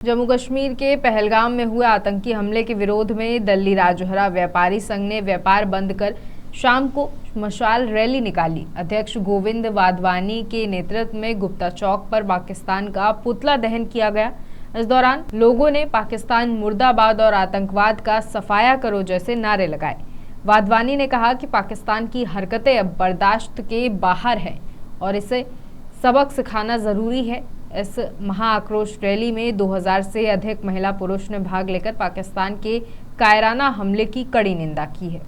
जम्मू कश्मीर के पहलगाम में हुए आतंकी हमले के विरोध में दिल्ली राजहरा व्यापारी संघ ने व्यापार बंद कर शाम को मशाल रैली निकाली। अध्यक्ष गोविंद वाधवानी के नेतृत्व में गुप्ता चौक पर पाकिस्तान का पुतला दहन किया गया। इस दौरान लोगों ने पाकिस्तान मुर्दाबाद और आतंकवाद का सफाया करो जैसे नारे लगाए। वाधवानी ने कहा कि पाकिस्तान की हरकतें अब बर्दाश्त के बाहर है और इसे सबक सिखाना जरूरी है। इस महाआक्रोश रैली में 2000 से अधिक महिला पुरुष ने भाग लेकर पाकिस्तान के कायराना हमले की कड़ी निंदा की है।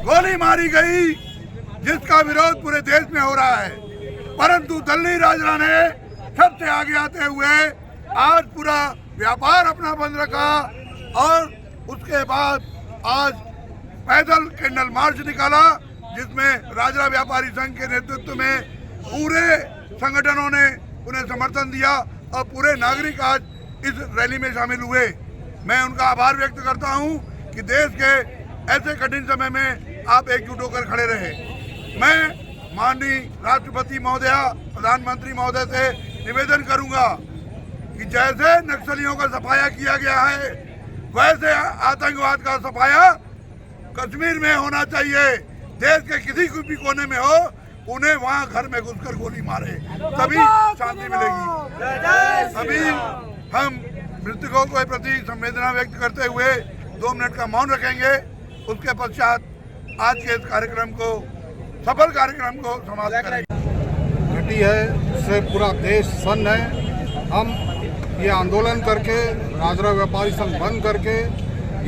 गोली मारी गई जिसका विरोध पूरे देश में हो रहा है, परंतु दिल्ली राजरा ने सबसे आगे आते हुए आज पूरा व्यापार अपना बंद रखा और उसके बाद आज पैदल कैंडल मार्च निकाला, जिसमें राजरा व्यापारी संघ के नेतृत्व में पूरे संगठनों ने उन्हें समर्थन दिया और पूरे नागरिक आज इस रैली में शामिल हुए। मैं उनका आभार व्यक्त करता हूं कि देश के ऐसे कठिन समय में आप एकजुट होकर खड़े रहे। मैं माननीय राष्ट्रपति महोदया, प्रधानमंत्री महोदय से निवेदन करूंगा कि जैसे नक्सलियों का सफाया किया गया है, वैसे आतंकवाद का सफाया कश्मीर में होना चाहिए। देश के किसी भी कोने में हो, उन्हें वहां घर में घुसकर गोली मारे, तभी शांति मिलेगी। अभी हम मृतकों के प्रति संवेदना व्यक्त करते हुए 2 मिनट का मौन रखेंगे। उसके पश्चात आज के इस कार्यक्रम को, सफल कार्यक्रम को समाप्त करेंगे। घटी है उससे पूरा देश सन्न है। हम ये आंदोलन करके, राजरा व्यापारी संघ बंद करके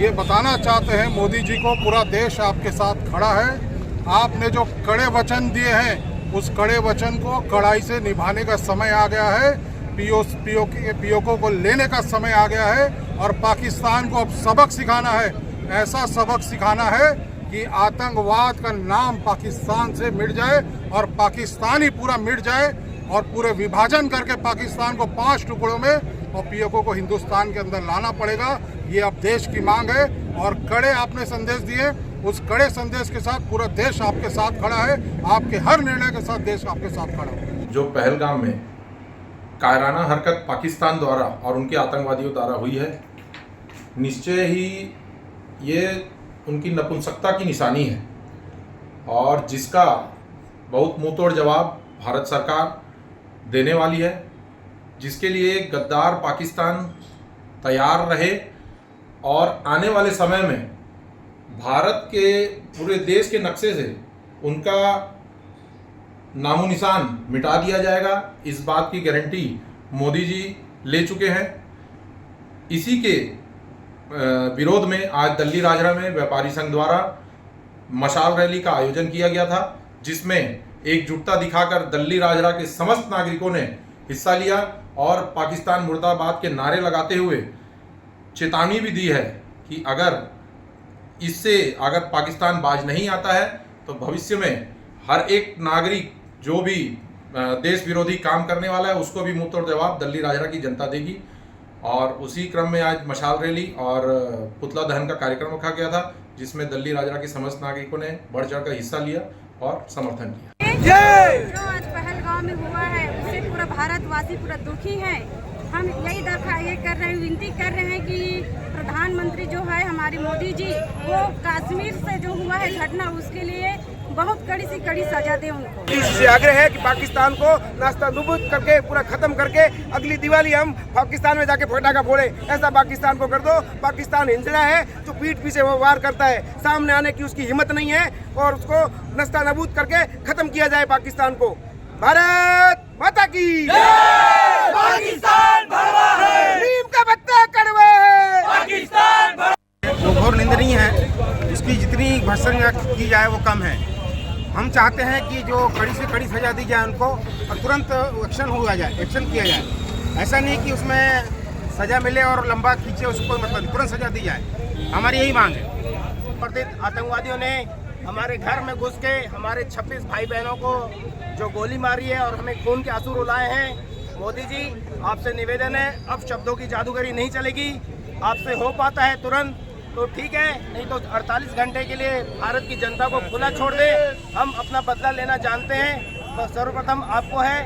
ये बताना चाहते हैं मोदी जी को, पूरा देश आपके साथ खड़ा है। आपने जो कड़े वचन दिए हैं, उस कड़े वचन को कड़ाई से निभाने का समय आ गया है। पीओके को लेने का समय आ गया है और पाकिस्तान को अब सबक सिखाना है। ऐसा सबक सिखाना है कि आतंकवाद का नाम पाकिस्तान से मिट जाए और पाकिस्तान ही पूरा मिट जाए और पूरे विभाजन करके पाकिस्तान को 5 टुकड़ों में और पीओके को हिंदुस्तान के अंदर लाना पड़ेगा। ये अब देश की मांग है और कड़े आपने संदेश दिए, उस कड़े संदेश के साथ पूरा देश आपके साथ खड़ा है। आपके हर निर्णय के साथ देश आपके साथ खड़ा है। जो पहलगाम में कायराना हरकत पाकिस्तान द्वारा और उनके आतंकवादियों द्वारा हुई है, निश्चय ही ये उनकी नपुंसकता की निशानी है और जिसका बहुत मुंहतोड़ जवाब भारत सरकार देने वाली है, जिसके लिए गद्दार पाकिस्तान तैयार रहे और आने वाले समय में भारत के पूरे देश के नक्शे से उनका नामो निशान मिटा दिया जाएगा। इस बात की गारंटी मोदी जी ले चुके हैं। इसी के विरोध में आज दिल्ली राजहरा में व्यापारी संघ द्वारा मशाल रैली का आयोजन किया गया था, जिसमें एकजुटता दिखाकर दिल्ली राजहरा के समस्त नागरिकों ने हिस्सा लिया और पाकिस्तान मुर्दाबाद के नारे लगाते हुए चेतावनी भी दी है कि अगर पाकिस्तान बाज नहीं आता है तो भविष्य में हर एक नागरिक जो भी देश विरोधी काम करने वाला है, उसको भी मुंहतोड़ जवाब दिल्ली राजहरा की जनता देगी। और उसी क्रम में आज मशाल रैली और पुतला दहन का कार्यक्रम रखा गया था, जिसमें दिल्ली राजहरा के समस्त नागरिकों ने बढ़ चढ़कर हिस्सा लिया और समर्थन किया। जो आज पहलगाम में हुआ है, उससे पूरा भारतवासी पूरा दुखी है। हम यही ये कर रहे हैं, विनती कर रहे हैं कि प्रधानमंत्री जो है हमारे मोदी जी, वो कश्मीर से जो हुआ है घटना, उसके लिए बहुत कड़ी से कड़ी सजा दे उनको। इससे आग्रह है कि पाकिस्तान को नास्तानुबूद करके पूरा खत्म करके अगली दिवाली हम पाकिस्तान में जाके पटाखा फोड़े। ऐसा पाकिस्तान को कर दो। पाकिस्तान हिंसड़ा है जो पीठ पीछे वो वार करता है, सामने आने की उसकी हिम्मत नहीं है और उसको नास्तानुबूद करके खत्म किया जाए पाकिस्तान को। भारत माता की पाकिस्तान भड़वा है, नीम का पत्ता कड़वा है, पाकिस्तान वो घोर निंदनीय है। इसकी जितनी भर्त्सना की जाए वो कम है। हम चाहते हैं कि जो कड़ी से कड़ी सजा दी जाए उनको और तुरंत एक्शन किया जाए। ऐसा नहीं कि उसमें सजा मिले और लंबा खींचे, उसको कोई मतलब, तुरंत सजा दी जाए। हमारी यही मांग है। प्रतित आतंकवादियों ने हमारे घर में घुस के हमारे 26 भाई बहनों को जो गोली मारी है और हमें खून के आंसू रुलाए हैं। मोदी जी, आपसे निवेदन है, अब शब्दों की जादूगरी नहीं चलेगी। आपसे हो पाता है तुरंत तो ठीक है, नहीं तो 48 घंटे के लिए भारत की जनता को खुला छोड़ दे। हम अपना बदला लेना जानते हैं। तो सर्वप्रथम आपको है,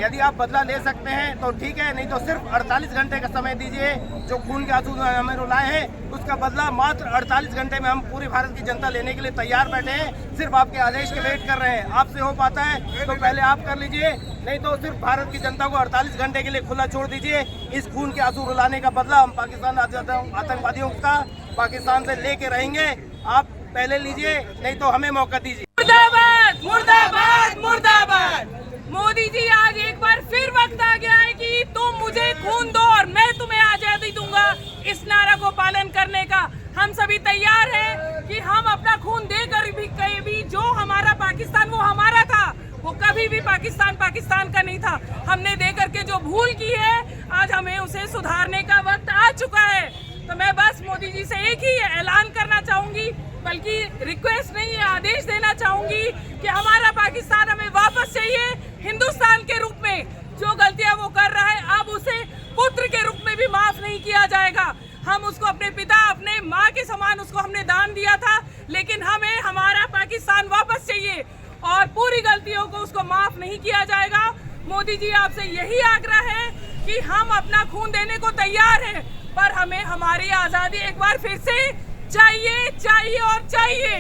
यदि आप बदला ले सकते हैं तो ठीक है, नहीं तो सिर्फ 48 घंटे का समय दीजिए। जो खून के आंसू हमें रुलाए हैं उसका बदला मात्र 48 घंटे में हम पूरी भारत की जनता लेने के लिए तैयार बैठे हैं। सिर्फ आपके आदेश के वेट कर रहे हैं। आपसे हो पाता है तो पहले आप कर लीजिए, नहीं तो सिर्फ भारत की जनता को 48 घंटे के लिए खुला छोड़ दीजिए। इस खून के आंसू रुलाने का बदला हम पाकिस्तान आतंकवादियों का पाकिस्तान से लेके रहेंगे। आप पहले लीजिए, नहीं तो हमें मौका दीजिए। मुर्दाबाद मुर्दाबाद मुर्दाबाद। मोदी जी, आज एक बार फिर वक्त आ गया है कि तुम मुझे खून दो और मैं तुम्हें आजादी दूंगा। इस नारा को पालन करने का हम सभी तैयार हैं कि हम अपना खून देकर भी कहीं भी, जो हमारा पाकिस्तान वो हमारा था, वो कभी भी पाकिस्तान पाकिस्तान का नहीं था। हमने दे करके जो भूल की है आज हमें उसे सुधारने का वक्त आ चुका है। तो मैं बस मोदी जी से एक ही ऐलान करना चाहूंगी, बल्कि रिक्वेस्ट नहीं है, आदेश देना चाहूंगी कि हमारा पाकिस्तान हमें वापस चाहिए हिंदुस्तान के रूप में। जो गलतियां वो कर रहा है अब उसे पुत्र के रूप में भी माफ नहीं किया जाएगा। हम उसको अपने पिता, अपने माँ के समान उसको हमने दान दिया था, लेकिन हमें हमारा पाकिस्तान वापस चाहिए और पूरी गलतियों को उसको माफ नहीं किया जाएगा। मोदी जी, आपसे यही आग्रह है कि हम अपना खून देने को तैयार हैं, पर हमें हमारी आजादी एक बार फिर से चाहिए चाहिए और चाहिए।